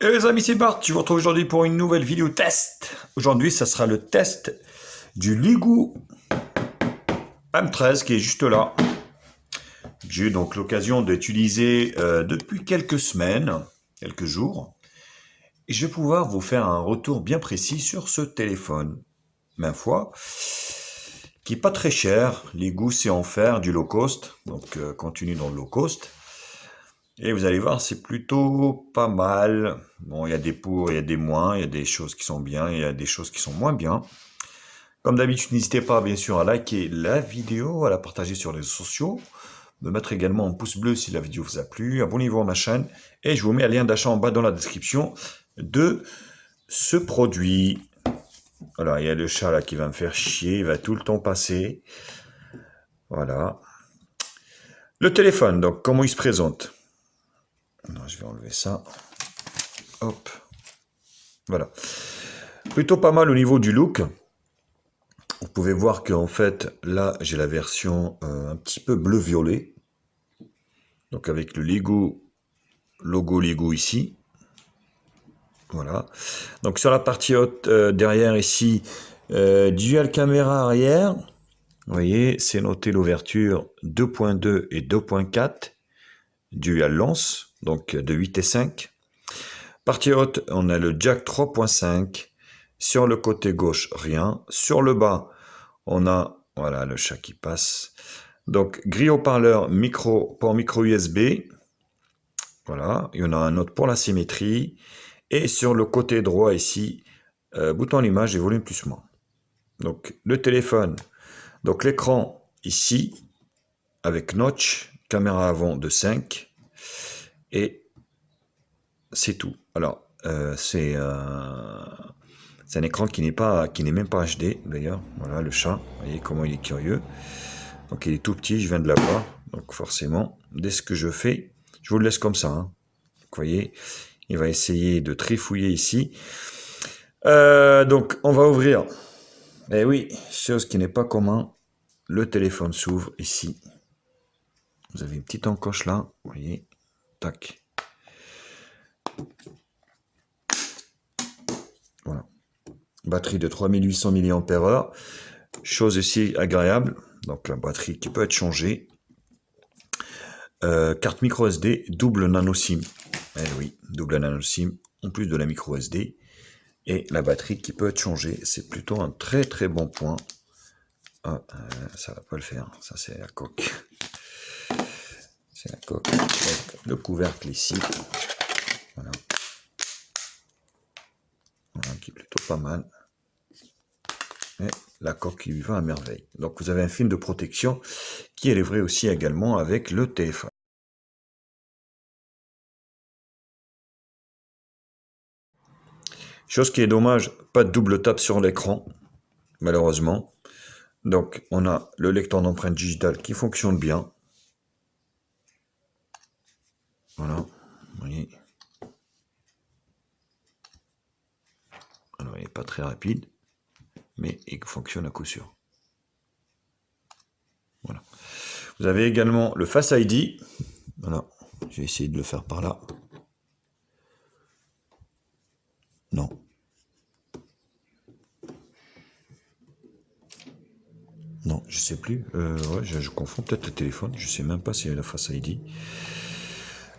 Et les amis, c'est Bart. Je vous retrouve aujourd'hui pour une nouvelle vidéo test. Aujourd'hui, ça sera le test du Ligou M13 qui est juste là. J'ai eu donc l'occasion d'utiliser depuis quelques semaines, quelques jours. Et je vais pouvoir vous faire un retour bien précis sur ce téléphone. Ma foi, qui est pas très cher. Ligou, c'est en fer, du low cost. Donc, continue dans le low cost. Et vous allez voir, c'est plutôt pas mal. Bon, il y a des pour, il y a des moins, il y a des choses qui sont bien, il y a des choses qui sont moins bien. Comme d'habitude, n'hésitez pas bien sûr à liker la vidéo, à la partager sur les réseaux sociaux, de mettre également un pouce bleu si la vidéo vous a plu, abonnez-vous à ma chaîne et je vous mets un lien d'achat en bas dans la description de ce produit. Voilà, il y a le chat là qui va me faire chier, il va tout le temps passer. Voilà. Le téléphone, donc comment il se présente? Non, je vais enlever ça. Hop. Voilà. Plutôt pas mal au niveau du look. Vous pouvez voir qu'en fait, là, j'ai la version un petit peu bleu-violet. Donc avec le Lego, logo Lego ici. Voilà. Donc sur la partie haute, derrière ici, dual caméra arrière. Vous voyez, c'est noté l'ouverture 2.2 et 2.4. Dual lens, donc de 8 et 5. Partie haute, on a le jack 3.5. Sur le côté gauche, rien. Sur le bas, on a, voilà, le chat qui passe. Donc, grille haut-parleur, micro, port micro USB. Voilà, il y en a un autre pour la symétrie. Et sur le côté droit ici, bouton à l'image et volume plus moins. Donc, le téléphone. Donc, l'écran ici, avec notch, caméra avant de 5. Et c'est tout. Alors, c'est un écran qui n'est même pas HD d'ailleurs. Voilà le chat, vous voyez comment il est curieux. Donc il est tout petit, je viens de l'avoir. Donc forcément, dès ce que je fais, je vous le laisse comme ça. Hein. Vous voyez, il va essayer de trifouiller ici. Donc on va ouvrir. Eh oui, chose qui n'est pas commun. Le téléphone s'ouvre ici. Vous avez une petite encoche là, vous voyez. Tac. Voilà. Batterie de 3800 mAh. Chose aussi agréable. Donc la batterie qui peut être changée. Carte micro SD, double nano SIM. Eh oui, double nano SIM, en plus de la micro SD. Et la batterie qui peut être changée. C'est plutôt un très très bon point. Ah, ça va pas le faire. Ça c'est la coque. C'est la coque. Le couvercle ici. Voilà. Voilà, qui est plutôt pas mal. Et la coque qui lui va à merveille. Donc vous avez un film de protection qui est livré aussi également avec le téléphone. Chose qui est dommage, pas de double tape sur l'écran, malheureusement. Donc on a le lecteur d'empreintes digitales qui fonctionne bien. Voilà, vous voyez. Alors il n'est pas très rapide, mais il fonctionne à coup sûr. Voilà. Vous avez également le Face ID. Voilà, j'ai essayé de le faire par là. Non. Non, je sais plus. Ouais, je confonds peut-être le téléphone. Je sais même pas si il y a la Face ID.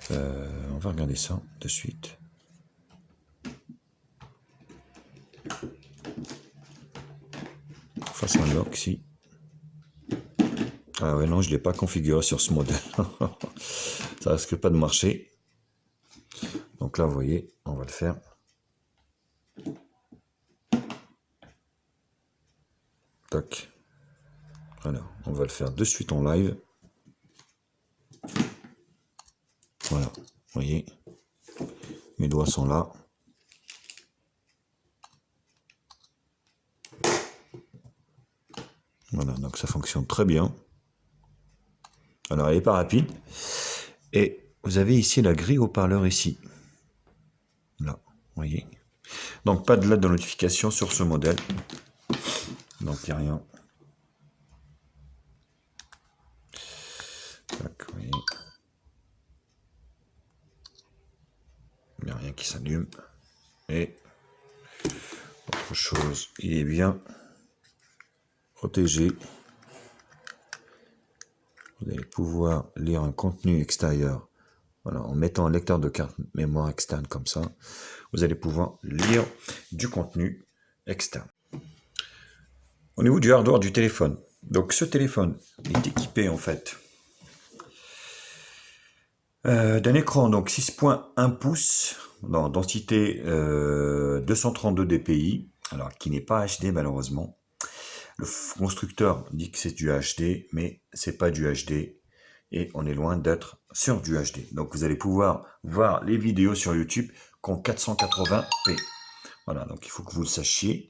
On va regarder ça de suite. Face Unlock, si. Ah ouais, non, je ne l'ai pas configuré sur ce modèle. Ça risque pas de marcher. Donc là, vous voyez, on va le faire. Tac. Alors, on va le faire de suite en live. Voilà, vous voyez, mes doigts sont là. Voilà, donc ça fonctionne très bien. Alors, elle n'est pas rapide. Et vous avez ici la grille haut-parleur ici. Là, vous voyez. Donc, pas de lettre de notification sur ce modèle. Donc, il n'y a rien. Tac, vous voyez. Il n'y a rien rien qui s'allume. Et autre chose, il est bien protégé. Vous allez pouvoir lire un contenu extérieur. Voilà, en mettant un lecteur de carte mémoire externe comme ça, vous allez pouvoir lire du contenu externe. Au niveau du hardware du téléphone, donc ce téléphone est équipé en fait d'un écran donc 6.1 pouces dans densité 232 dpi, alors qui n'est pas HD malheureusement. Le constructeur dit que c'est du HD, mais c'est pas du HD et on est loin d'être sur du HD. Donc vous allez pouvoir voir les vidéos sur YouTube qu'en 480p. Voilà, donc il faut que vous le sachiez.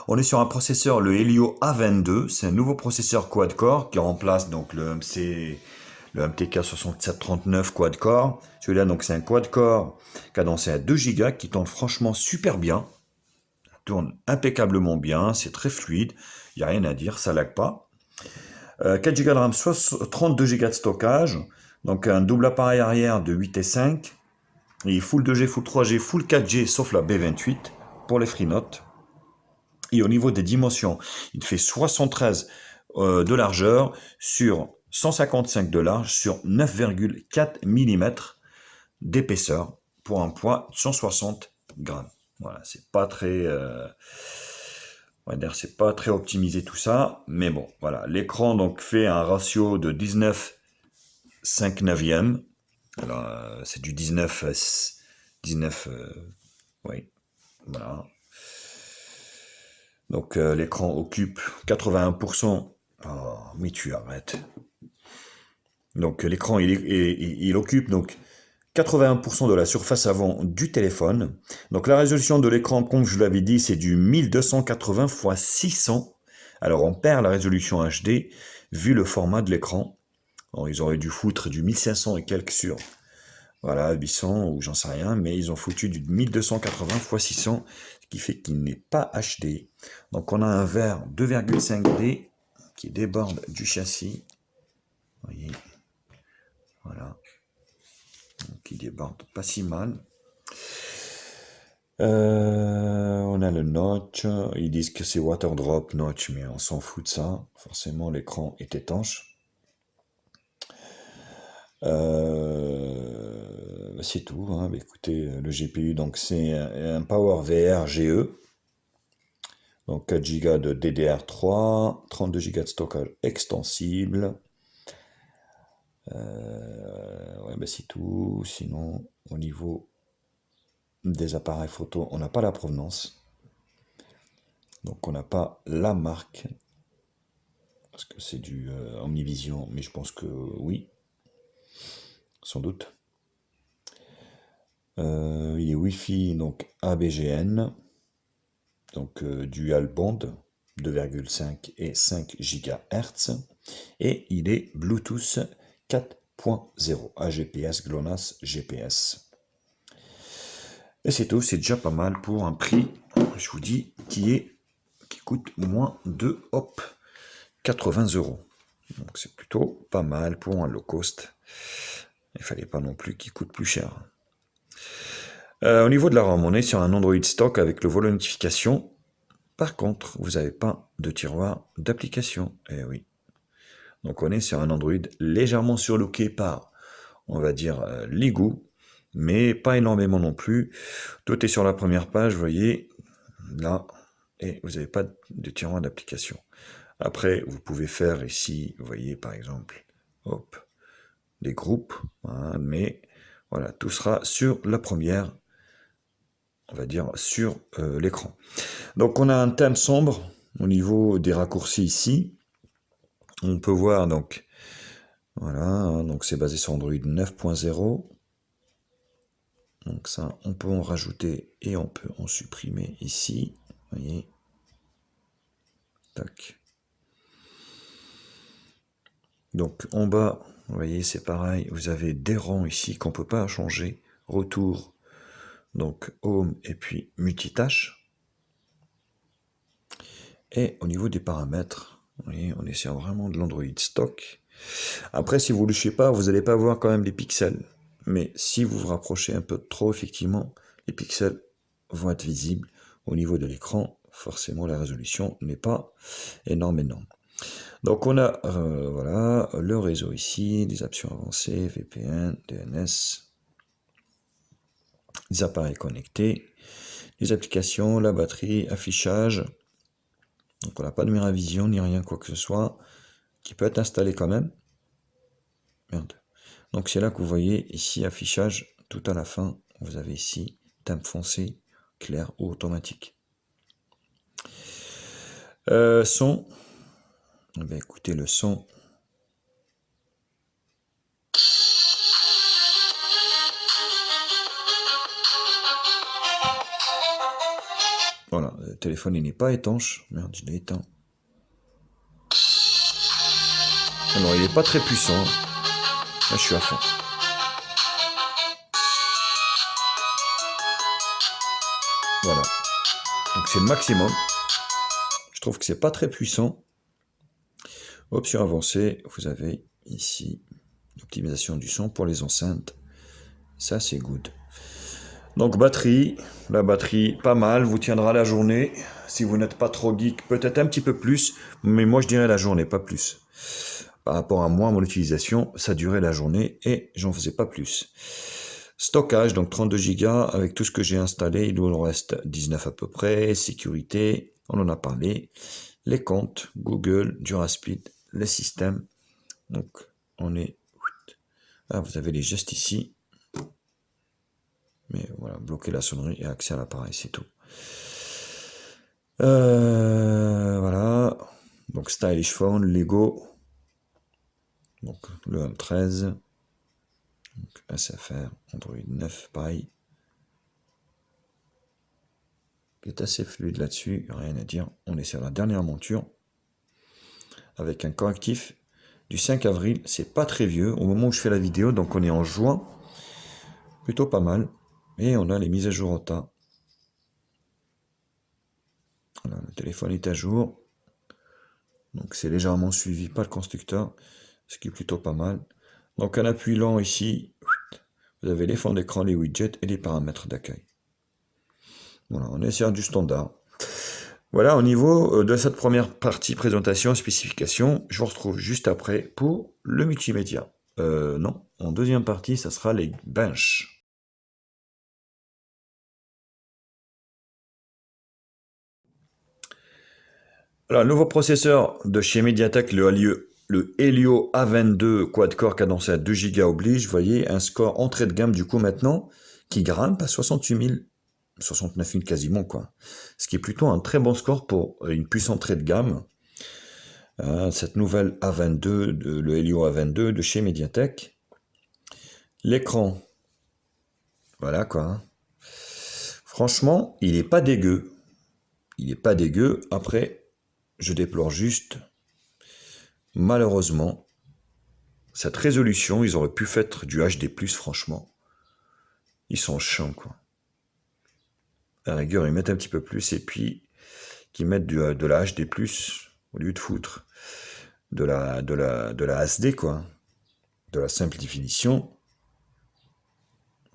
On est sur un processeur, le Helio A22, c'est un nouveau processeur quad-core qui remplace donc le MTK 6739 quad-core. Celui-là, donc c'est un quad-core cadencé à 2 Go qui tourne franchement super bien. Ça tourne impeccablement bien, c'est très fluide, il n'y a rien à dire, ça lag pas. 4 Go de RAM, 32 Go de stockage, donc un double appareil arrière de 8 et 5, et full 2G, full 3G, full 4G, sauf la B28 pour les FreeNote. Et au niveau des dimensions, il fait 73 de largeur sur 155 de large sur 9,4 mm d'épaisseur pour un poids de 160 grammes. Voilà, c'est pas très... on va dire c'est pas très optimisé tout ça, mais bon, voilà. L'écran donc fait un ratio de 19/5/9. Alors, c'est du 19, oui, voilà. Donc l'écran occupe 81%. Oh, mais tu arrêtes. Donc l'écran, il occupe donc 81% de la surface avant du téléphone. Donc la résolution de l'écran, comme je l'avais dit, c'est du 1280 x 600. Alors on perd la résolution HD vu le format de l'écran. Ils auraient dû foutre du 1500 et quelques sur, voilà, 800 ou j'en sais rien, mais ils ont foutu du 1280 x 600, ce qui fait qu'il n'est pas HD. Donc on a un verre 2,5D qui déborde du châssis. Vous voyez, voilà. Donc il déborde pas si mal. On a le notch, ils disent que c'est water drop notch, mais on s'en fout de ça. Forcément l'écran est étanche. C'est tout, hein. Écoutez, le GPU, donc c'est un PowerVR GE, donc 4 Go de DDR3, 32 Go de stockage extensible. Ouais, c'est tout. Sinon, au niveau des appareils photo, on n'a pas la provenance, donc on n'a pas la marque, parce que c'est du Omnivision, mais je pense que oui, sans doute. Il est Wi-Fi, donc ABGN, donc dual band 2,5 et 5 GHz, et il est Bluetooth 4.0 AGPS GLONASS GPS. Et c'est tout, c'est déjà pas mal pour un prix, je vous dis, qui coûte moins de 80 €. Donc c'est plutôt pas mal pour un low cost. Il fallait pas non plus qu'il coûte plus cher. Au niveau de la RAM, on est sur un Android stock avec le volet notification. Par contre, vous n'avez pas de tiroir d'application. Eh oui. Donc on est sur un Android légèrement surlooké par, on va dire, les goûts, mais pas énormément non plus. Tout est sur la première page, vous voyez, là, et vous n'avez pas de tiroir d'application. Après, vous pouvez faire ici, vous voyez, par exemple, hop, des groupes, hein, mais voilà, tout sera sur la première, on va dire, sur l'écran. Donc on a un thème sombre au niveau des raccourcis ici. On peut voir donc, voilà, hein, donc c'est basé sur Android 9.0. Donc ça, on peut en rajouter et on peut en supprimer ici. Vous voyez. Tac. Donc en bas, vous voyez, c'est pareil. Vous avez des rangs ici qu'on ne peut pas changer. Retour, donc Home et puis multitâche. Et au niveau des paramètres, vous voyez, on est sur vraiment de l'Android stock. Après, si vous ne le savez pas, vous n'allez pas voir quand même les pixels. mais si vous vous rapprochez un peu trop, effectivement, les pixels vont être visibles au niveau de l'écran. Forcément, la résolution n'est pas énorme. Donc on a voilà, le réseau ici, des options avancées, VPN, DNS, les appareils connectés, les applications, la batterie, affichage. Donc on n'a pas de Miravision ni rien quoi que ce soit, qui peut être installé quand même. Merde. Donc c'est là que vous voyez ici affichage, tout à la fin, vous avez ici teinte foncé, clair ou automatique. Son, eh bien, écoutez le son. Voilà, le téléphone il n'est pas étanche. Merde, je l'ai éteint. Alors il n'est pas très puissant. Là je suis à fond. Voilà. Donc c'est le maximum. Je trouve que c'est pas très puissant. Option avancée, vous avez ici l'optimisation du son pour les enceintes. Ça c'est good. Donc batterie, la batterie pas mal, vous tiendra la journée. Si vous n'êtes pas trop geek, peut-être un petit peu plus, mais moi je dirais la journée, pas plus. Par rapport à moi, mon utilisation, ça durait la journée et j'en faisais pas plus. Stockage, donc 32 Go, avec tout ce que j'ai installé, il nous en reste 19 à peu près. Sécurité, on en a parlé. Les comptes, Google, Duraspeed, les systèmes. Donc on est... Ah, vous avez les gestes ici. Mais voilà, bloquer la sonnerie et accès à l'appareil, c'est tout. Voilà. Donc Stylish Phone, Lego. Donc le M13. Donc SFR, Android 9, pareil. Qui est assez fluide là-dessus, rien à dire. On est sur la dernière monture. Avec un correctif du 5 avril. C'est pas très vieux au moment où je fais la vidéo, donc on est en juin. Plutôt pas mal. Et on a les mises à jour au tas. Voilà, le téléphone est à jour. Donc c'est légèrement suivi par le constructeur, ce qui est plutôt pas mal. Donc un appui lent ici, vous avez les fonds d'écran, les widgets et les paramètres d'accueil. Voilà, on est sur du standard. Voilà, au niveau de cette première partie présentation, spécification, je vous retrouve juste après pour le multimédia. Non, en deuxième partie, ça sera les benches. Alors, nouveau processeur de chez MediaTek, le Helio A22 quad-core cadencé à 2 Go oblige. Vous voyez, un score entrée de gamme du coup maintenant qui grimpe à 68 000, 69 000 quasiment quoi. Ce qui est plutôt un très bon score pour une puce entrée de gamme. Cette nouvelle A22, le Helio A22 de chez MediaTek. L'écran, voilà quoi. Franchement, il n'est pas dégueu. Il n'est pas dégueu. Après, je déplore juste, malheureusement, cette résolution, ils auraient pu faire du HD+, franchement. Ils sont chiants, quoi. À la rigueur, ils mettent un petit peu plus, et puis, qu'ils mettent de la HD+, au lieu de foutre de la SD, quoi. De la simple définition.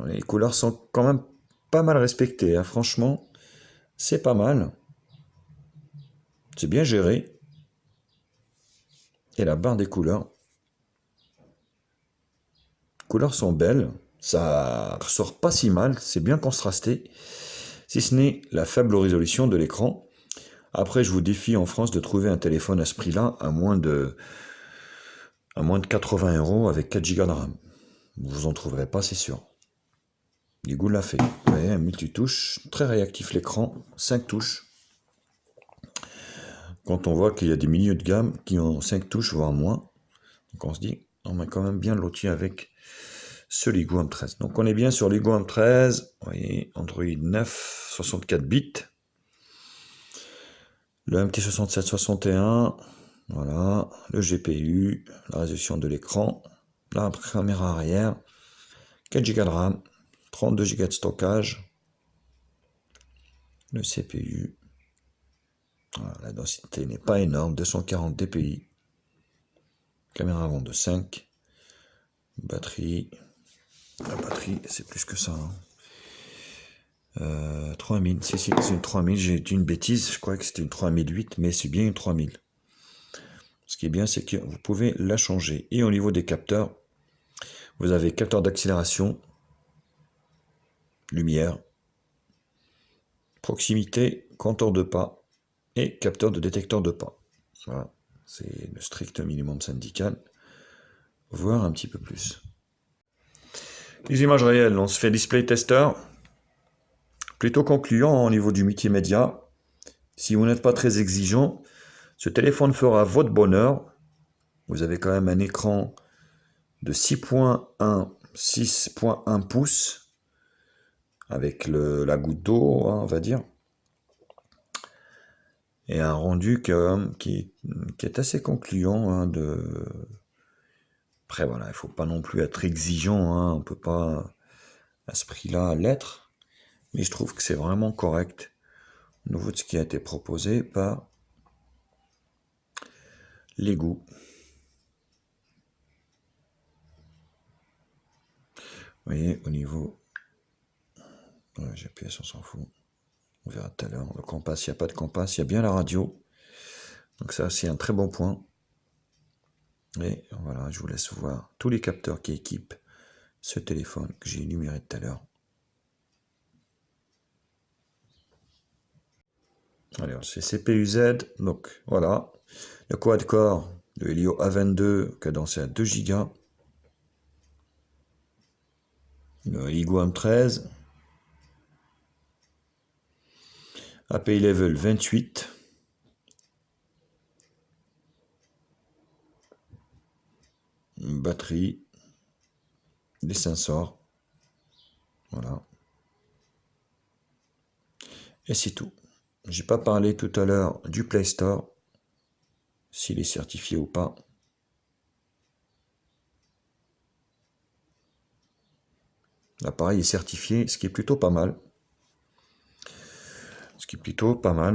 Les couleurs sont quand même pas mal respectées, hein. Franchement, c'est pas mal. C'est bien géré. Et la barre des couleurs. Les couleurs sont belles. Ça ressort pas si mal. C'est bien contrasté. Si ce n'est la faible résolution de l'écran. Après, je vous défie en France de trouver un téléphone à ce prix-là à moins de 80 € avec 4 Go de RAM. Vous en trouverez pas, c'est sûr. Ligou l'a fait. Vous voyez, un multitouche, très réactif l'écran, 5 touches. Quand on voit qu'il y a des milieux de gamme qui ont 5 touches, voire moins, donc on se dit, on va quand même bien lotir avec ce Lego M13. Donc on est bien sur Lego M13, vous voyez, Android 9, 64 bits. Le MT6761, voilà, le GPU, la résolution de l'écran, la caméra arrière, 4 Go de RAM, 32 Go de stockage, le CPU. Voilà, la densité n'est pas énorme, 240 dpi. Caméra avant de 5. Batterie. La batterie, c'est plus que ça. 3000, si, c'est une 3000. J'ai dit une bêtise, je croyais que c'était une 3008, mais c'est bien une 3000. Ce qui est bien, c'est que vous pouvez la changer. Et au niveau des capteurs, vous avez capteur d'accélération, lumière, proximité, compteur de pas et capteur de détecteur de pas. Voilà, c'est le strict minimum syndical, voire un petit peu plus. Les images réelles, on se fait display tester, plutôt concluant au niveau du multimédia. Si vous n'êtes pas très exigeant, ce téléphone fera votre bonheur. Vous avez quand même un écran de 6.1, 6.1 pouces avec la goutte d'eau, hein, on va dire, et un rendu qui est assez concluant. Hein, Après, voilà, il ne faut pas non plus être exigeant, hein, on ne peut pas à ce prix-là l'être, mais je trouve que c'est vraiment correct au niveau de ce qui a été proposé par Lego. Vous voyez, au niveau... Ouais, GPS, on s'en fout. On verra tout à l'heure. Le compas, il n'y a pas de compas, il y a bien la radio. Donc ça, c'est un très bon point. Et voilà, je vous laisse voir tous les capteurs qui équipent ce téléphone que j'ai énuméré tout à l'heure. Alors, c'est CPU-Z, donc voilà. Le quad-core, le Helio A22, cadencé à 2 Go. Le Ligo M13. API level 28. Une batterie. Des sensors. Voilà. Et c'est tout. J'ai pas parlé tout à l'heure du Play Store, s'il est certifié ou pas. L'appareil est certifié, ce qui est plutôt pas mal.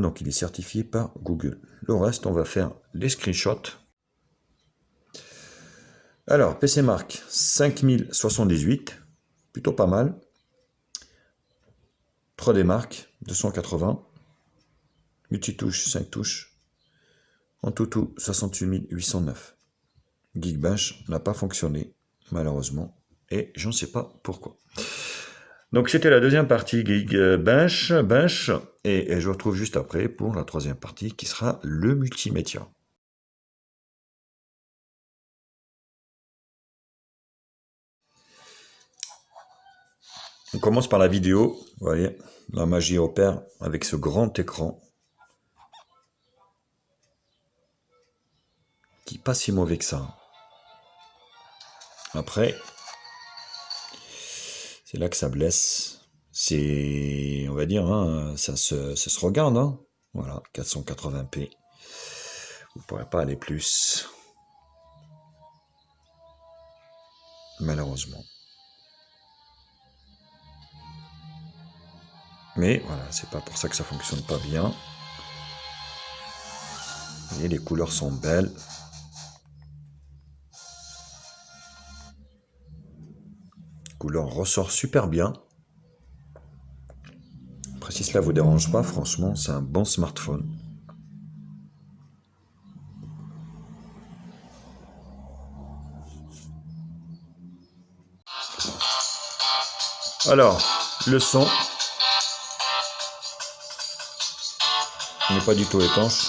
Donc il est certifié par Google. Le reste, on va faire les screenshots. Alors, PC Mark 5078, plutôt pas mal. 3D Mark 280. Multitouche 5 touches. Antutu 68809. Geekbench n'a pas fonctionné, malheureusement. Et je ne sais pas pourquoi. Donc c'était la deuxième partie Geekbench, et je vous retrouve juste après pour la troisième partie qui sera le multimédia. On commence par la vidéo, vous voyez, la magie opère avec ce grand écran qui n'est pas si mauvais que ça. Après, c'est là que ça blesse. C'est, on va dire, hein, ça se regarde. Hein. Voilà, 480p. Vous ne pourrez pas aller plus. Malheureusement. Mais voilà, c'est pas pour ça que ça fonctionne pas bien. Vous voyez, les couleurs sont belles. La couleur ressort super bien. Après, si cela vous dérange pas, franchement, c'est un bon smartphone. Alors, le son n'est pas du tout étanche.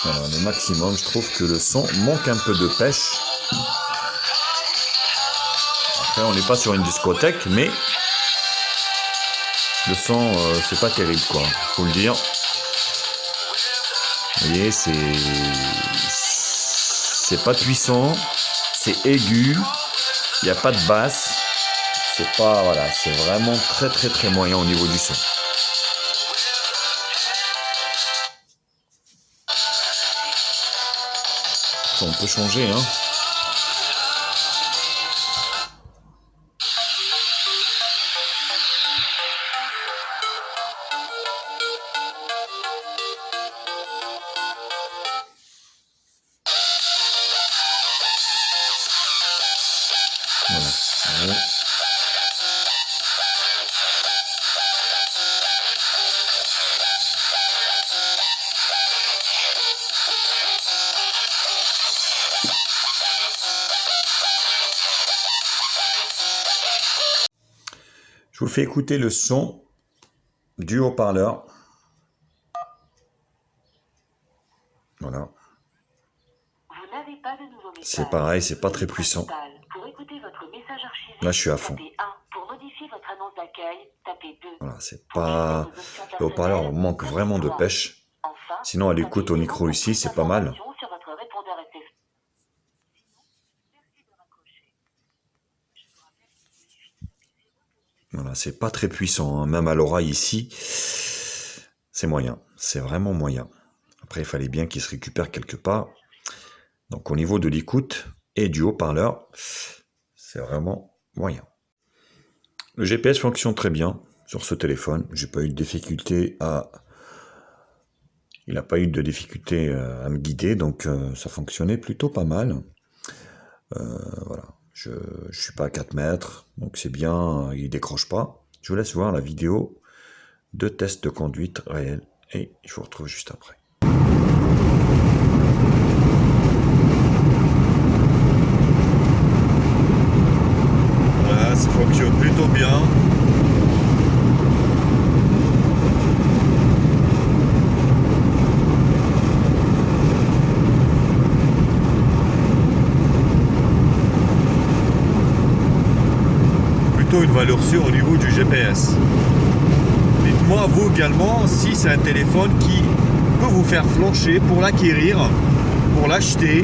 Alors, le maximum, je trouve que le son manque un peu de pêche. Après, on n'est pas sur une discothèque, mais le son, c'est pas terrible, quoi. Faut le dire. Vous voyez, c'est pas puissant, c'est aigu, il n'y a pas de basse. C'est pas, voilà, c'est vraiment très très très moyen au niveau du son. On peut changer, hein. Je vous fais écouter le son du haut-parleur. Voilà. Vous n'avez pas de nouveau message. C'est pareil, c'est pas très puissant. Pour écouter votre message archivé, Là, je suis à fond. tapez 1. Pour modifier votre annonce d'accueil, tapez 2. Voilà, c'est pas... Le haut-parleur manque vraiment de pêche. Enfin, Sinon, à l'écoute au micro ici, c'est pas mal. sur votre répondeur SF. Voilà, c'est pas très puissant, hein. Même à l'oreille ici, c'est moyen. C'est vraiment moyen. Après, il fallait bien qu'il se récupère quelque part. Donc, au niveau de l'écoute et du haut-parleur, c'est vraiment moyen. Le GPS fonctionne très bien sur ce téléphone. J'ai pas eu de difficulté à... Il n'a pas eu de difficulté à me guider, donc ça fonctionnait plutôt pas mal. Voilà. Je suis pas à 4 mètres, donc c'est bien, il décroche pas. Je vous laisse voir la vidéo de test de conduite réel et je vous retrouve juste après. Voilà, ça fonctionne plutôt bien. Une valeur sûre au niveau du GPS. Dites-moi vous également si c'est un téléphone qui peut vous faire flancher pour l'acquérir, pour l'acheter.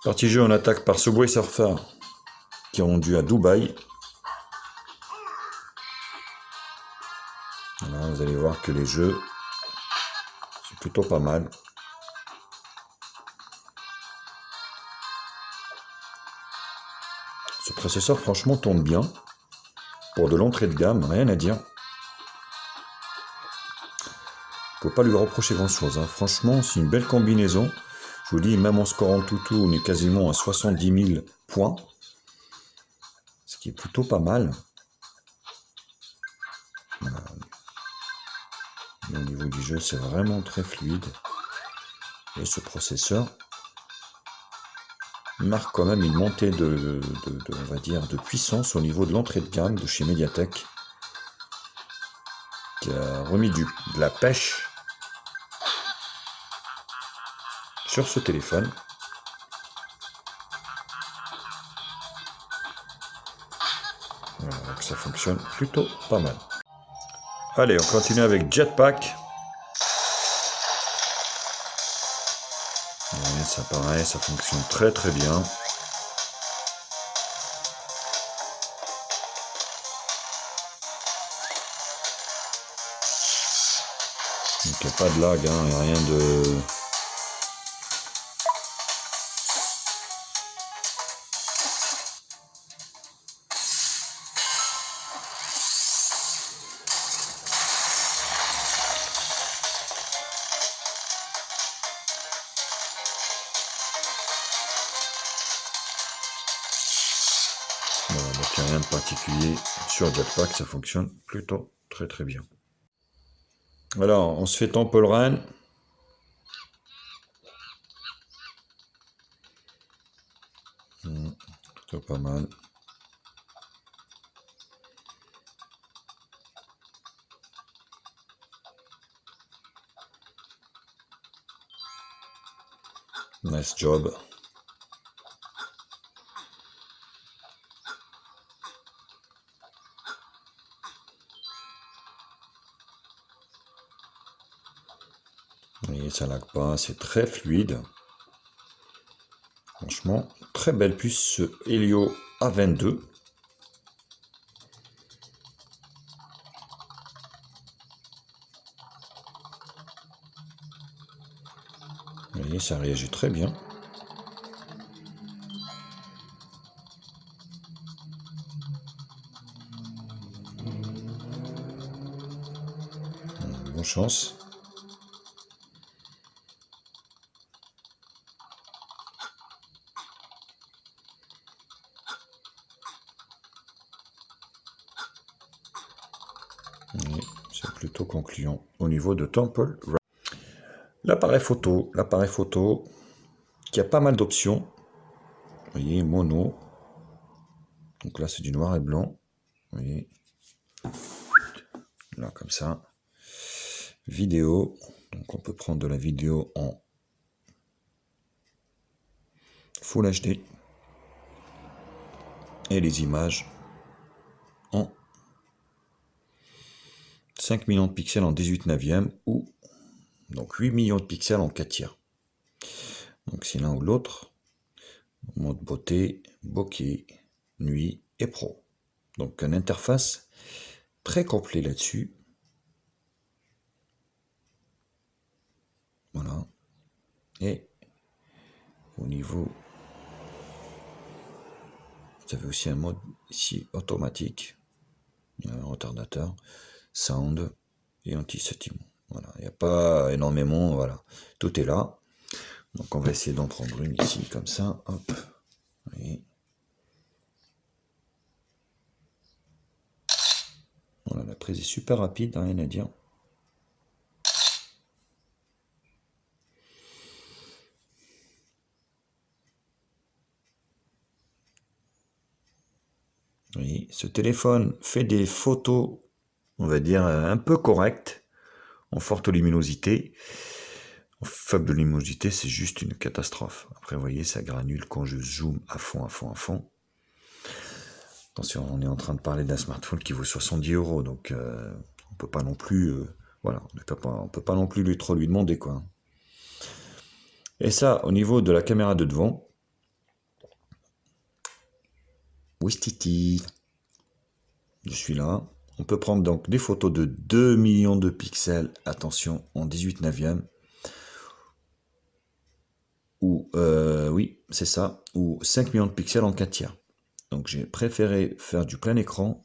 Partie jeu, on attaque par Subway Surfer qui est rendu à Dubaï. Voilà, vous allez voir que les jeux, c'est plutôt pas mal. Ce processeur, franchement, tourne bien. Pour de l'entrée de gamme, rien à dire. Faut pas lui reprocher grand chose, hein. Franchement, c'est une belle combinaison. Je vous dis, même en scorant tout, on est quasiment à 70 000 points. Ce qui est plutôt pas mal. Voilà. Au niveau du jeu, c'est vraiment très fluide. Et ce processeur marque quand même une montée on va dire, de puissance au niveau de l'entrée de gamme de chez Mediatek. Qui a remis de la pêche sur ce téléphone. Voilà, donc ça fonctionne plutôt pas mal. Allez, on continue avec Jetpack. Et ça pareil, ça fonctionne très très bien. Donc il n'y a pas de lag, hein, il n'y a rien de... Voilà, donc il n'y a rien de particulier sur Jetpack, ça fonctionne plutôt très très bien. Alors, on se fait Temple Run. Plutôt pas mal. Nice job. Et ça lag pas, c'est très fluide. Franchement, très belle puce ce Helio A22. Vous voyez, ça réagit très bien. chance. C'est plutôt concluant au niveau de Temple Run. L'appareil photo qui a pas mal d'options. Vous voyez, mono. Donc là, c'est du noir et blanc. Vous voyez. Là, comme ça. Vidéo. Donc on peut prendre de la vidéo en Full HD. Et les images en 5 millions de pixels en 18/9 ou donc 8 millions de pixels en 4 tiers. Donc c'est l'un ou l'autre. Mode beauté, bokeh, nuit et pro. Donc une interface très complet là-dessus. Voilà. Et au niveau, vous avez aussi un mode ici automatique, un retardateur, sound et anti-sentiment. Voilà, il n'y a pas énormément, voilà, tout est là. Donc on va essayer d'en prendre une ici comme ça, hop. Et voilà, la prise est super rapide, rien à dire. Oui, ce téléphone fait des photos, on va dire, un peu correctes, en forte luminosité. En faible luminosité, c'est juste une catastrophe. Après, vous voyez, ça granule quand je zoome à fond. Attention, on est en train de parler d'un smartphone qui vaut 70 €, donc on peut pas non plus, voilà, on peut pas non plus trop lui demander, quoi. Et ça, au niveau de la caméra de devant, Wistiti, je suis là. On peut prendre donc des photos de 2 millions de pixels, attention, en 18/9. Ou, oui, c'est ça, ou 5 millions de pixels en 4 tiers. Donc j'ai préféré faire du plein écran.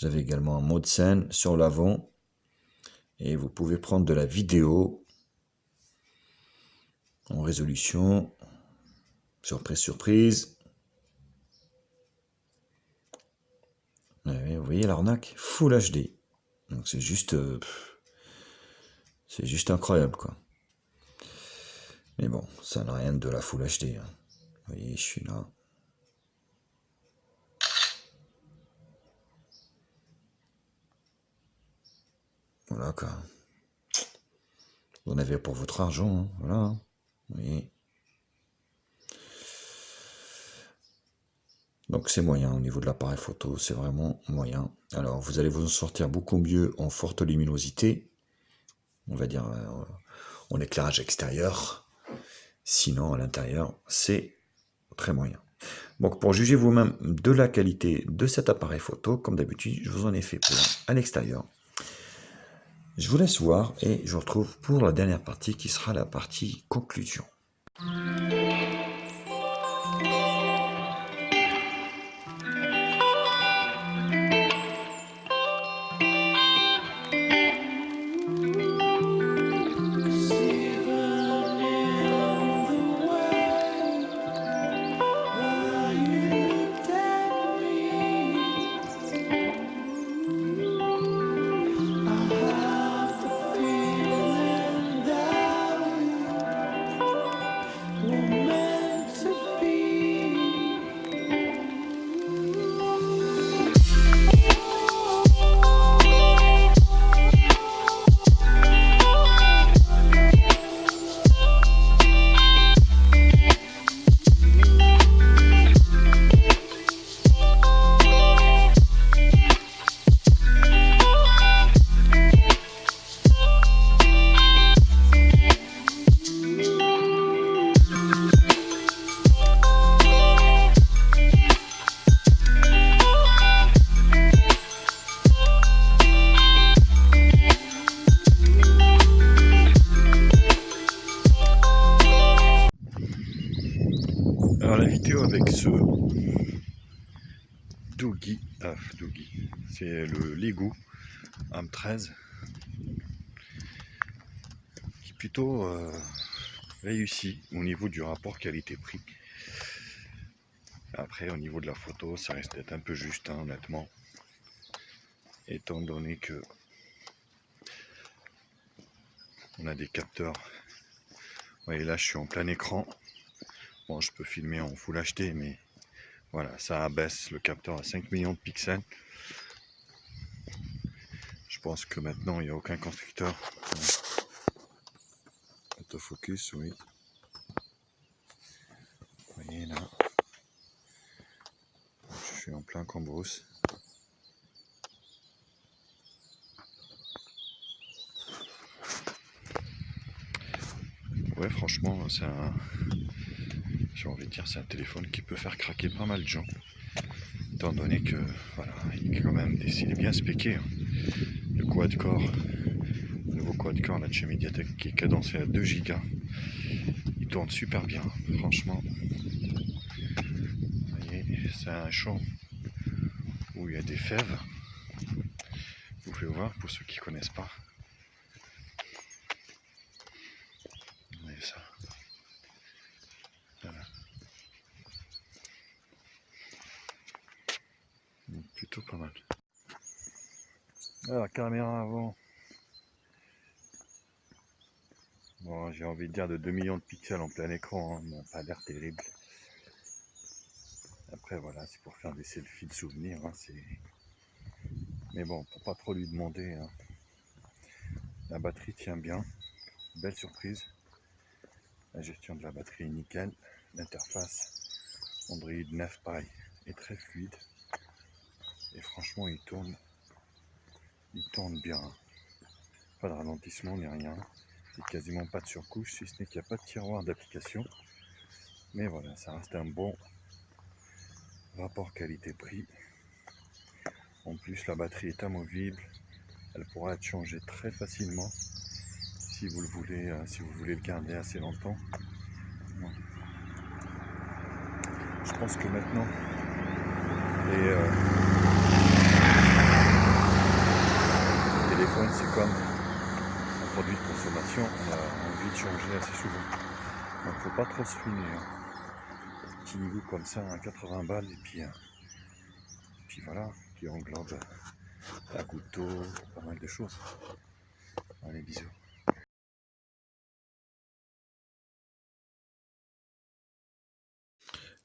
Vous avez également un mode scène sur l'avant. Et vous pouvez prendre de la vidéo en résolution. Surprise, surprise. Vous voyez l'arnaque, Full HD. Donc c'est juste incroyable, quoi. Mais bon, ça n'a rien de la Full HD. Hein. Vous voyez, je suis là. Voilà, quoi. Vous en avez pour votre argent, hein. Voilà. Vous voyez. Donc c'est moyen au niveau de l'appareil photo, c'est vraiment moyen. Alors vous allez vous en sortir beaucoup mieux en forte luminosité, on va dire en éclairage extérieur. Sinon à l'intérieur, c'est très moyen. Donc pour juger vous-même de la qualité de cet appareil photo, comme d'habitude, je vous en ai fait plein à l'extérieur. Je vous laisse voir et je vous retrouve pour la dernière partie qui sera la partie conclusion. Alors la vidéo avec ce Doogee, c'est le Lego AM13. plutôt réussi au niveau du rapport qualité-prix. Après, au niveau de la photo, ça reste d'être un peu juste, hein, honnêtement. Étant donné que on a des capteurs. Vous voyez, là, je suis en plein écran. Bon, je peux filmer en Full HD, mais voilà, ça abaisse le capteur à 5 millions de pixels. Je pense que maintenant, il n'y a aucun constructeur. Autofocus, oui. Vous voyez là, je suis en plein Cambrousse. Ouais, franchement, c'est un... j'ai envie de dire, c'est un téléphone qui peut faire craquer pas mal de gens. Étant donné que, voilà, il est quand même il est bien spéqué. Hein. Le quad-core, le nouveau quad-core là, de chez Mediatek qui est cadencé à 2 Go. Il tourne super bien, franchement. Vous voyez, c'est un champ où il y a des fèves. Vous pouvez voir pour ceux qui ne connaissent pas. Vous voyez ça. Voilà. Donc, plutôt pas mal. Alors, caméra avant. Bon, j'ai envie de dire de 2 millions de pixels en plein écran, hein. Bon, pas l'air terrible. Après voilà, c'est pour faire des selfies de souvenirs, hein, mais bon, pour pas trop lui demander, hein. La batterie tient bien, belle surprise. La gestion de la batterie est nickel. L'interface Android 9 Pie est très fluide. Et franchement, il tourne bien. Pas de ralentissement ni rien. Il n'y a quasiment pas de surcouche, si ce n'est qu'il n'y a pas de tiroir d'application. Mais voilà, ça reste un bon rapport qualité-prix. En plus, la batterie est amovible. Elle pourra être changée très facilement si vous le voulez, si vous voulez le garder assez longtemps. Ouais. Je pense que maintenant, les téléphones, c'est comme un produit de consommation. On a envie de changer assez souvent. Donc, il ne faut pas trop se ruiner. Un petit niveau comme ça à 80 balles et puis voilà, qui englobe la goutte d'eau, pas mal de choses. Allez, bisous.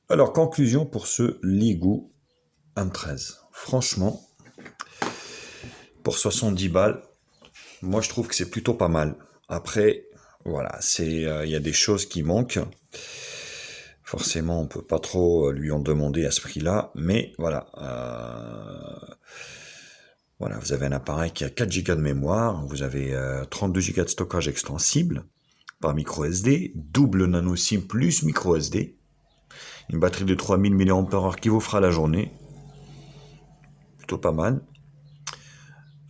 Alors, conclusion pour ce Ligoo M13. Franchement, pour 70 balles, moi je trouve que c'est plutôt pas mal. Après, voilà, il y a des choses qui manquent. Forcément, on peut pas trop lui en demander à ce prix-là, mais voilà. Voilà, vous avez un appareil qui a 4 Go de mémoire, vous avez 32 Go de stockage extensible par micro SD, double nano SIM plus micro SD, une batterie de 3000 mAh qui vous fera la journée, plutôt pas mal.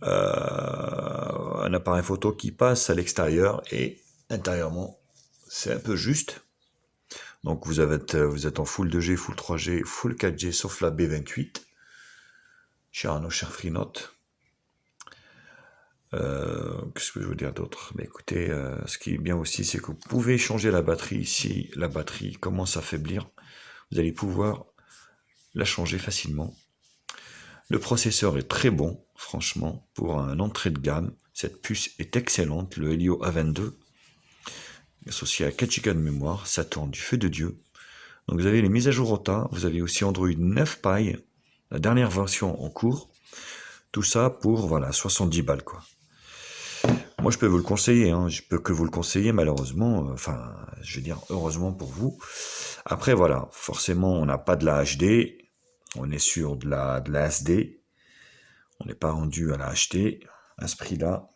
Un appareil photo qui passe à l'extérieur et intérieurement, c'est un peu juste. Donc vous êtes en full 2G, full 3G, full 4G, sauf la B28. Cher Arnaud, cher Freenote. Qu'est-ce que je veux dire d'autre? Mais écoutez, ce qui est bien aussi, c'est que vous pouvez changer la batterie. Si la batterie commence à faiblir, vous allez pouvoir la changer facilement. Le processeur est très bon, franchement, pour un entrée de gamme. Cette puce est excellente, le Helio A22, associé à 4 Go de mémoire, ça tourne du feu de Dieu. Donc vous avez les mises à jour OTA, vous avez aussi Android 9 Pie, la dernière version en cours. Tout ça pour, voilà, 70 balles, quoi. Moi, je peux vous le conseiller, hein. Je peux que vous le conseiller, malheureusement. Enfin, je veux dire, heureusement pour vous. Après, voilà, forcément, on n'a pas de la HD. On est sur de la SD. On n'est pas rendu à la HD à ce prix-là.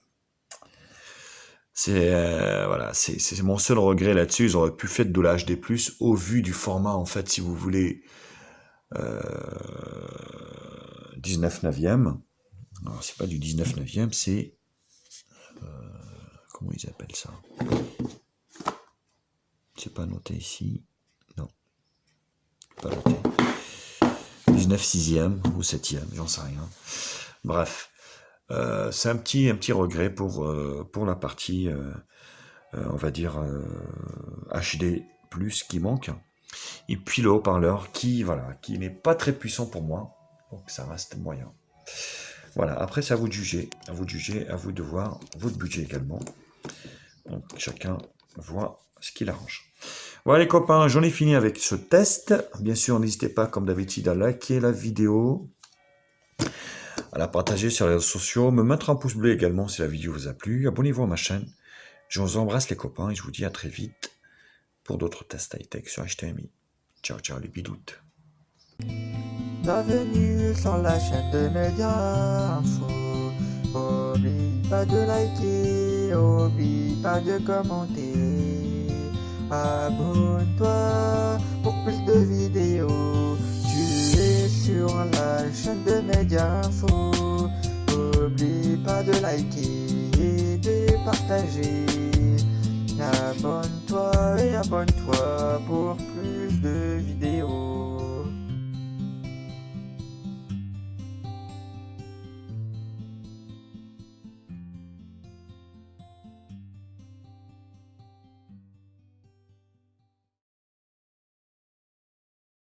C'est voilà, c'est mon seul regret là-dessus. Ils auraient pu faire de la HD+, au vu du format, en fait, si vous voulez, 19 neuvième. Non, c'est pas du 19 neuvième, c'est... comment ils appellent ça? C'est pas noté ici. Non. Pas noté. 19 sixième ou 7e, j'en sais rien. Bref. C'est un petit regret pour la partie on va dire HD+, qui manque. Et puis le haut-parleur qui n'est pas très puissant pour moi, donc ça reste moyen. Voilà, après c'est à vous de juger, à vous de voir votre budget également. Donc chacun voit ce qu'il arrange. Voilà les copains, j'en ai fini avec ce test. Bien sûr, n'hésitez pas comme d'habitude à liker la vidéo, à la partager sur les réseaux sociaux, me mettre un pouce bleu également si la vidéo vous a plu. Abonnez-vous à ma chaîne. Je vous embrasse les copains et je vous dis à très vite pour d'autres tests high-tech sur HTMI. Ciao, ciao les bidoutes. Bienvenue sur la chaîne de Média Info. Oublie pas de liker, oublie pas de commenter. Abonne-toi pour plus de vidéos. Tu es sur la chaîne de Média Info. Oublie pas de liker et de partager. Abonne-toi et abonne-toi pour plus de vidéos.